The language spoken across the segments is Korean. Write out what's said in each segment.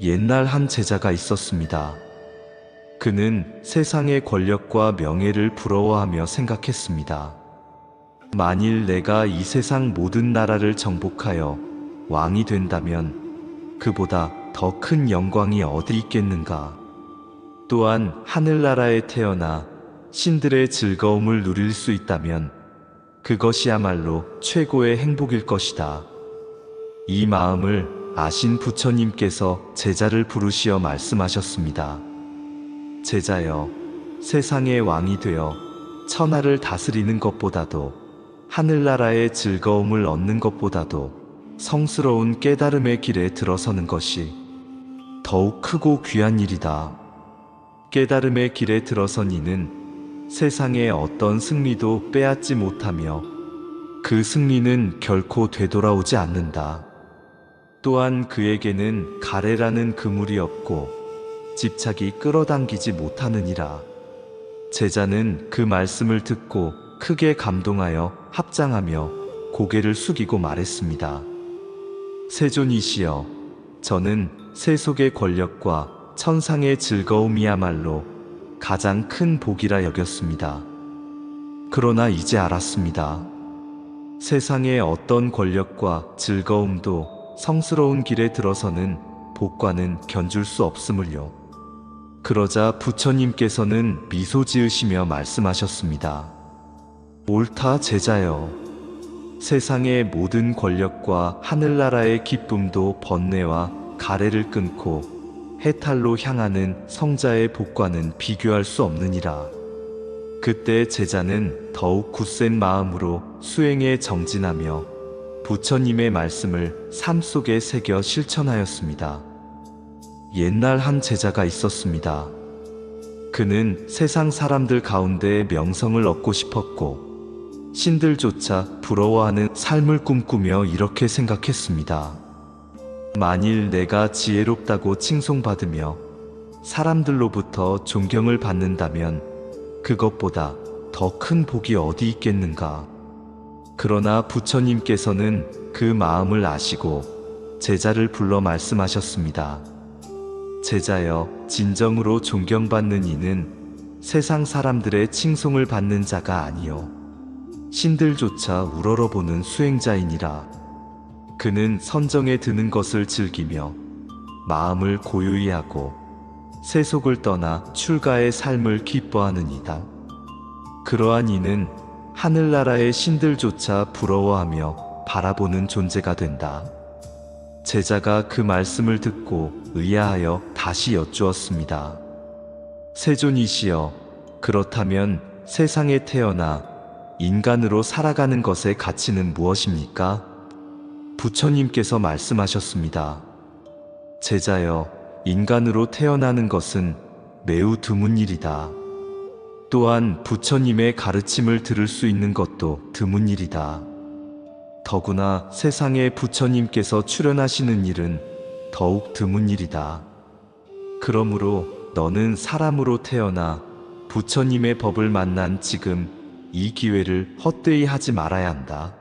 옛날 한 제자가 있었습니다. 그는 세상의 권력과 명예를 부러워하며 생각했습니다. 만일 내가 이 세상 모든 나라를 정복하여 왕이 된다면 그보다 더 큰 영광이 어디 있겠는가? 또한 하늘나라에 태어나 신들의 즐거움을 누릴 수 있다면 그것이야말로 최고의 행복일 것이다. 이 마음을 아신 부처님께서 제자를 부르시어 말씀하셨습니다. 제자여, 세상의 왕이 되어 천하를 다스리는 것보다도 하늘나라의 즐거움을 얻는 것보다도 성스러운 깨달음의 길에 들어서는 것이 더욱 크고 귀한 일이다. 깨달음의 길에 들어선 이는 세상의 어떤 승리도 빼앗지 못하며 그 승리는 결코 되돌아오지 않는다. 또한 그에게는 가래라는 그물이 없고 집착이 끌어당기지 못하느니라. 제자는 그 말씀을 듣고 크게 감동하여 합장하며 고개를 숙이고 말했습니다. 세존이시여, 저는 세속의 권력과 천상의 즐거움이야말로 가장 큰 복이라 여겼습니다. 그러나 이제 알았습니다. 세상의 어떤 권력과 즐거움도 성스러운 길에 들어서는 복과는 견줄 수 없음을요. 그러자 부처님께서는 미소 지으시며 말씀하셨습니다. 옳다 제자여. 세상의 모든 권력과 하늘나라의 기쁨도 번뇌와 가래를 끊고 해탈로 향하는 성자의 복과는 비교할 수 없느니라. 그때 제자는 더욱 굳센 마음으로 수행에 정진하며 부처님의 말씀을 삶 속에 새겨 실천하였습니다. 옛날 한 제자가 있었습니다. 그는 세상 사람들 가운데 명성을 얻고 싶었고 신들조차 부러워하는 삶을 꿈꾸며 이렇게 생각했습니다. 만일 내가 지혜롭다고 칭송받으며 사람들로부터 존경을 받는다면 그것보다 더 큰 복이 어디 있겠는가? 그러나 부처님께서는 그 마음을 아시고 제자를 불러 말씀하셨습니다. 제자여, 진정으로 존경받는 이는 세상 사람들의 칭송을 받는 자가 아니요 신들조차 우러러보는 수행자이니라. 그는 선정에 드는 것을 즐기며 마음을 고요히 하고 세속을 떠나 출가의 삶을 기뻐하느니라. 그러한 이는 하늘나라의 신들조차 부러워하며 바라보는 존재가 된다. 제자가 그 말씀을 듣고 의아하여 다시 여쭈었습니다. 세존이시여, 그렇다면 세상에 태어나 인간으로 살아가는 것의 가치는 무엇입니까? 부처님께서 말씀하셨습니다. 제자여, 인간으로 태어나는 것은 매우 드문 일이다. 또한 부처님의 가르침을 들을 수 있는 것도 드문 일이다. 더구나 세상에 부처님께서 출현하시는 일은 더욱 드문 일이다. 그러므로 너는 사람으로 태어나 부처님의 법을 만난 지금 이 기회를 헛되이 하지 말아야 한다.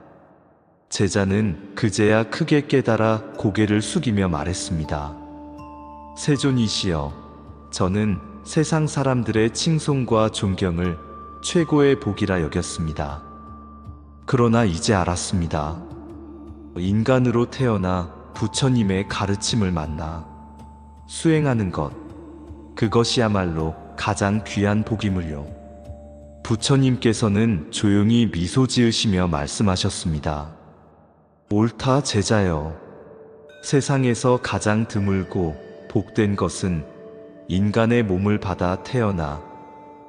제자는 그제야 크게 깨달아 고개를 숙이며 말했습니다. 세존이시여, 저는 세상 사람들의 칭송과 존경을 최고의 복이라 여겼습니다. 그러나 이제 알았습니다. 인간으로 태어나 부처님의 가르침을 만나 수행하는 것, 그것이야말로 가장 귀한 복임을요. 부처님께서는 조용히 미소 지으시며 말씀하셨습니다. 옳다 제자여. 세상에서 가장 드물고 복된 것은 인간의 몸을 받아 태어나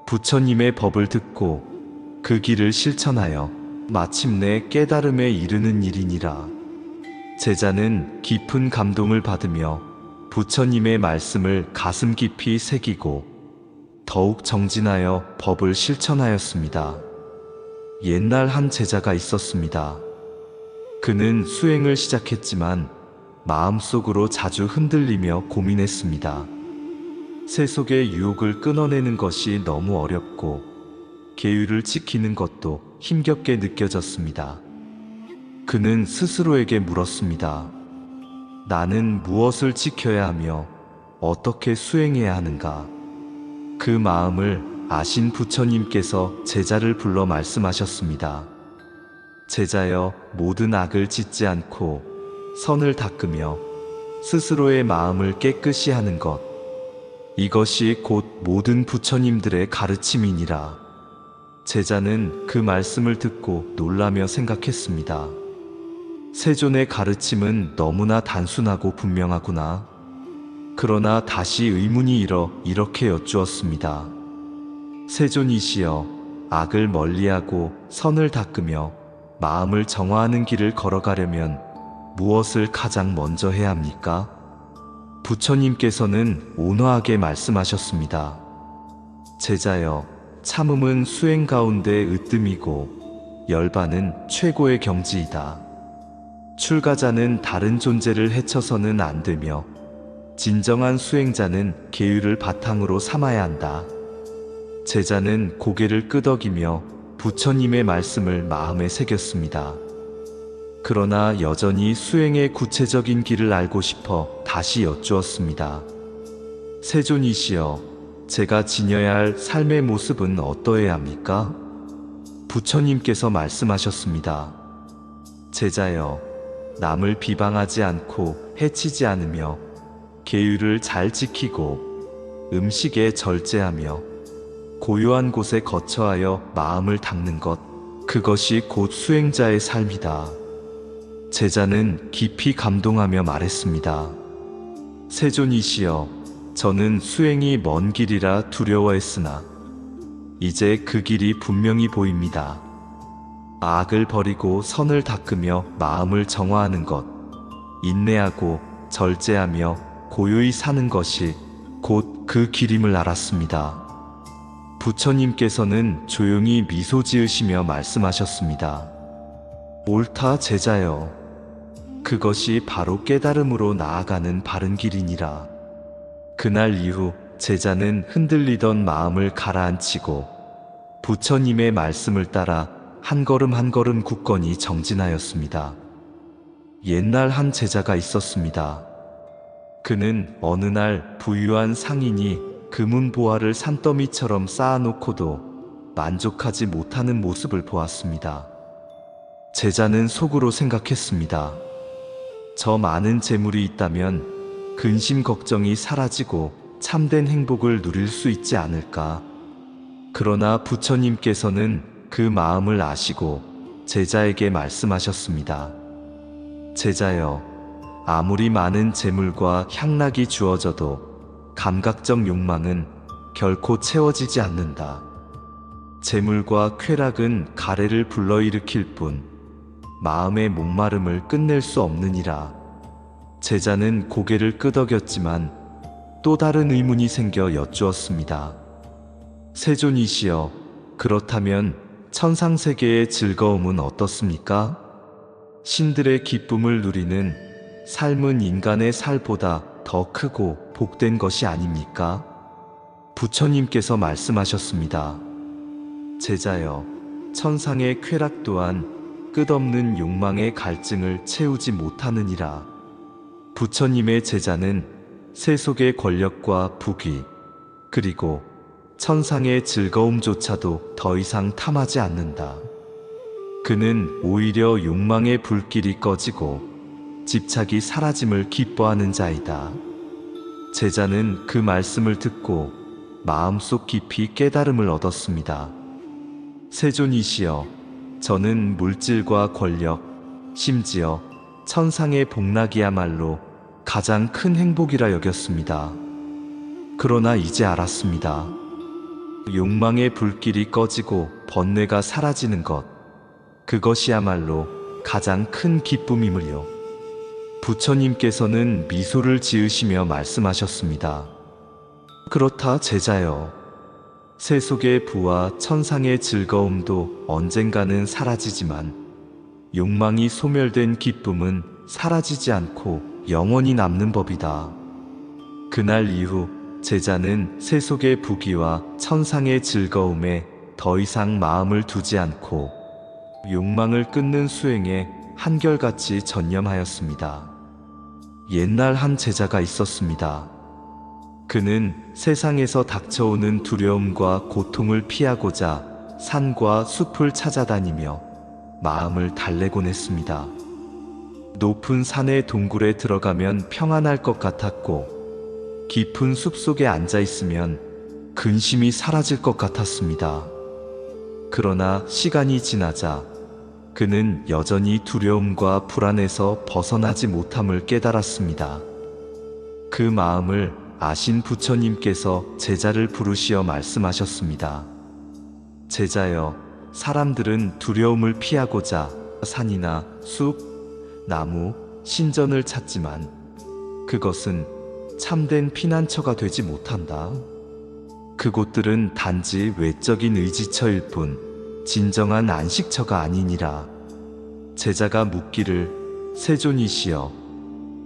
부처님의 법을 듣고 그 길을 실천하여 마침내 깨달음에 이르는 일이니라. 제자는 깊은 감동을 받으며 부처님의 말씀을 가슴 깊이 새기고 더욱 정진하여 법을 실천하였습니다. 옛날 한 제자가 있었습니다. 그는 수행을 시작했지만 마음속으로 자주 흔들리며 고민했습니다. 세속의 유혹을 끊어내는 것이 너무 어렵고 계율을 지키는 것도 힘겹게 느껴졌습니다. 그는 스스로에게 물었습니다. 나는 무엇을 지켜야 하며 어떻게 수행해야 하는가? 그 마음을 아신 부처님께서 제자를 불러 말씀하셨습니다. 제자여, 모든 악을 짓지 않고 선을 닦으며 스스로의 마음을 깨끗이 하는 것, 이것이 곧 모든 부처님들의 가르침이니라. 제자는 그 말씀을 듣고 놀라며 생각했습니다. 세존의 가르침은 너무나 단순하고 분명하구나. 그러나 다시 의문이 일어 이렇게 여쭈었습니다. 세존이시여, 악을 멀리하고 선을 닦으며 마음을 정화하는 길을 걸어가려면 무엇을 가장 먼저 해야 합니까? 부처님께서는 온화하게 말씀하셨습니다. 제자여, 참음은 수행 가운데 으뜸이고 열반은 최고의 경지이다. 출가자는 다른 존재를 해쳐서는 안 되며 진정한 수행자는 계율을 바탕으로 삼아야 한다. 제자는 고개를 끄덕이며 부처님의 말씀을 마음에 새겼습니다. 그러나 여전히 수행의 구체적인 길을 알고 싶어 다시 여쭈었습니다. 세존이시여, 제가 지녀야 할 삶의 모습은 어떠해야 합니까? 부처님께서 말씀하셨습니다. 제자여, 남을 비방하지 않고 해치지 않으며 계율을 잘 지키고 음식에 절제하며 고요한 곳에 거처하여 마음을 닦는 것, 그것이 곧 수행자의 삶이다. 제자는 깊이 감동하며 말했습니다. 세존이시여, 저는 수행이 먼 길이라 두려워했으나 이제 그 길이 분명히 보입니다. 악을 버리고 선을 닦으며 마음을 정화하는 것, 인내하고 절제하며 고요히 사는 것이 곧 그 길임을 알았습니다. 부처님께서는 조용히 미소 지으시며 말씀하셨습니다. 옳다, 제자여. 그것이 바로 깨달음으로 나아가는 바른 길이니라. 그날 이후 제자는 흔들리던 마음을 가라앉히고 부처님의 말씀을 따라 한 걸음 한 걸음 굳건히 정진하였습니다. 옛날 한 제자가 있었습니다. 그는 어느 날 부유한 상인이 금은 보화를 산더미처럼 쌓아놓고도 만족하지 못하는 모습을 보았습니다. 제자는 속으로 생각했습니다. 저 많은 재물이 있다면 근심 걱정이 사라지고 참된 행복을 누릴 수 있지 않을까? 그러나 부처님께서는 그 마음을 아시고 제자에게 말씀하셨습니다. 제자여, 아무리 많은 재물과 향락이 주어져도 감각적 욕망은 결코 채워지지 않는다. 재물과 쾌락은 가래를 불러일으킬 뿐 마음의 목마름을 끝낼 수 없느니라. 제자는 고개를 끄덕였지만 또 다른 의문이 생겨 여쭈었습니다. 세존이시여, 그렇다면 천상세계의 즐거움은 어떻습니까? 신들의 기쁨을 누리는 삶은 인간의 살보다 더 크고 복된 것이 아닙니까? 부처님께서 말씀하셨습니다. 제자여, 천상의 쾌락 또한 끝없는 욕망의 갈증을 채우지 못하느니라. 부처님의 제자는 세속의 권력과 부귀, 그리고 천상의 즐거움조차도 더 이상 탐하지 않는다. 그는 오히려 욕망의 불길이 꺼지고 집착이 사라짐을 기뻐하는 자이다. 제자는 그 말씀을 듣고 마음속 깊이 깨달음을 얻었습니다. 세존이시여, 저는 물질과 권력, 심지어 천상의 복락이야말로 가장 큰 행복이라 여겼습니다. 그러나 이제 알았습니다. 욕망의 불길이 꺼지고 번뇌가 사라지는 것, 그것이야말로 가장 큰 기쁨임을요. 부처님께서는 미소를 지으시며 말씀하셨습니다. 그렇다, 제자여. 세속의 부와 천상의 즐거움도 언젠가는 사라지지만 욕망이 소멸된 기쁨은 사라지지 않고 영원히 남는 법이다. 그날 이후 제자는 세속의 부귀와 천상의 즐거움에 더 이상 마음을 두지 않고 욕망을 끊는 수행에 한결같이 전념하였습니다. 옛날 한 제자가 있었습니다. 그는 세상에서 닥쳐오는 두려움과 고통을 피하고자 산과 숲을 찾아다니며 마음을 달래곤 했습니다. 높은 산의 동굴에 들어가면 평안할 것 같았고, 깊은 숲속에 앉아 있으면 근심이 사라질 것 같았습니다. 그러나 시간이 지나자 그는 여전히 두려움과 불안에서 벗어나지 못함을 깨달았습니다. 그 마음을 아신 부처님께서 제자를 부르시어 말씀하셨습니다. 제자여, 사람들은 두려움을 피하고자 산이나 숲, 나무, 신전을 찾지만 그것은 참된 피난처가 되지 못한다. 그곳들은 단지 외적인 의지처일 뿐 진정한 안식처가 아니니라. 제자가 묻기를, 세존이시여,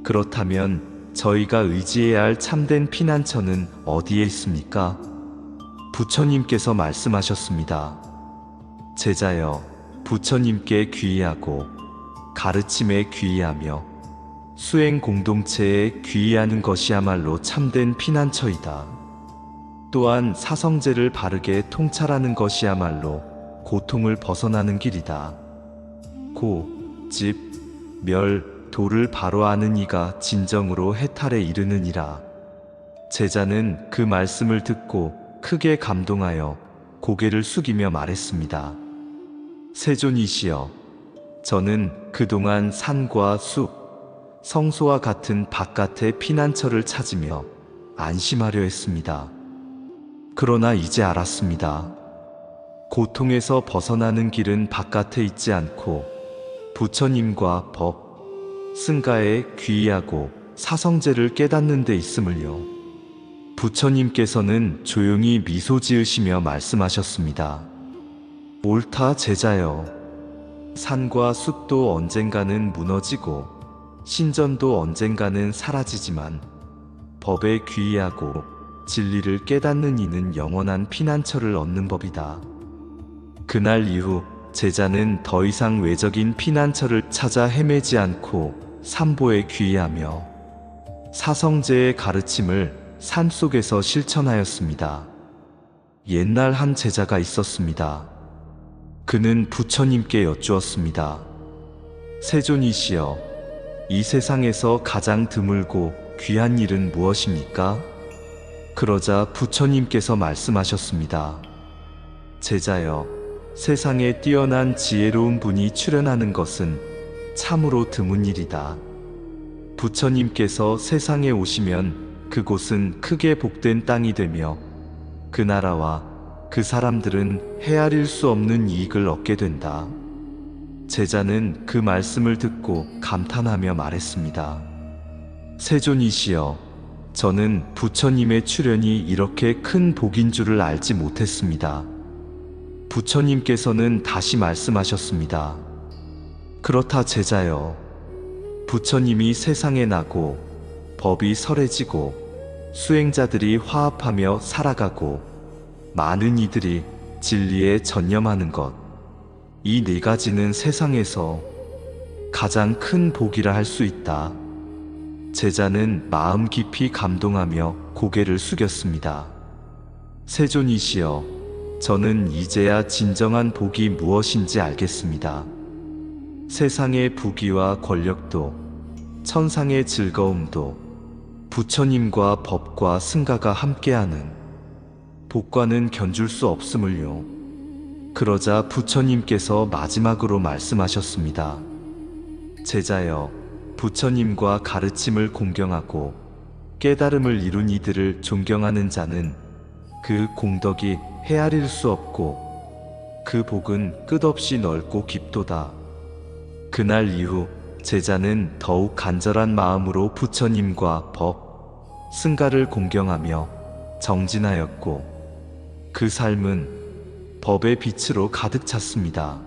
그렇다면 저희가 의지해야 할 참된 피난처는 어디에 있습니까? 부처님께서 말씀하셨습니다. 제자여, 부처님께 귀의하고 가르침에 귀의하며 수행 공동체에 귀의하는 것이야말로 참된 피난처이다. 또한 사성제를 바르게 통찰하는 것이야말로 고통을 벗어나는 길이다. 고, 집, 멸, 도를 바로 아는 이가 진정으로 해탈에 이르느니라. 제자는 그 말씀을 듣고 크게 감동하여 고개를 숙이며 말했습니다. 세존이시여, 저는 그동안 산과 숲, 성소와 같은 바깥의 피난처를 찾으며 안심하려 했습니다. 그러나 이제 알았습니다. 고통에서 벗어나는 길은 바깥에 있지 않고 부처님과 법, 승가에 귀의하고 사성제를 깨닫는 데 있음을요. 부처님께서는 조용히 미소 지으시며 말씀하셨습니다. 옳다, 제자여. 산과 숲도 언젠가는 무너지고 신전도 언젠가는 사라지지만 법에 귀의하고 진리를 깨닫는 이는 영원한 피난처를 얻는 법이다. 그날 이후 제자는 더 이상 외적인 피난처를 찾아 헤매지 않고 삼보에 귀의하며 사성제의 가르침을 산속에서 실천하였습니다. 옛날 한 제자가 있었습니다. 그는 부처님께 여쭈었습니다. 세존이시여, 이 세상에서 가장 드물고 귀한 일은 무엇입니까? 그러자 부처님께서 말씀하셨습니다. 제자여, 세상에 뛰어난 지혜로운 분이 출현하는 것은 참으로 드문 일이다. 부처님께서 세상에 오시면 그곳은 크게 복된 땅이 되며 그 나라와 그 사람들은 헤아릴 수 없는 이익을 얻게 된다. 제자는 그 말씀을 듣고 감탄하며 말했습니다. 세존이시여, 저는 부처님의 출현이 이렇게 큰 복인 줄을 알지 못했습니다. 부처님께서는 다시 말씀하셨습니다. 그렇다, 제자여. 부처님이 세상에 나고 법이 설해지고 수행자들이 화합하며 살아가고 많은 이들이 진리에 전념하는 것, 이 네 가지는 세상에서 가장 큰 복이라 할 수 있다. 제자는 마음 깊이 감동하며 고개를 숙였습니다. 세존이시여, 저는 이제야 진정한 복이 무엇인지 알겠습니다. 세상의 부귀와 권력도, 천상의 즐거움도, 부처님과 법과 승가가 함께하는 복과는 견줄 수 없음을요. 그러자 부처님께서 마지막으로 말씀하셨습니다. 제자여, 부처님과 가르침을 공경하고 깨달음을 이룬 이들을 존경하는 자는 그 공덕이 헤아릴 수 없고 그 복은 끝없이 넓고 깊도다. 그날 이후 제자는 더욱 간절한 마음으로 부처님과 법, 승가를 공경하며 정진하였고 그 삶은 법의 빛으로 가득 찼습니다.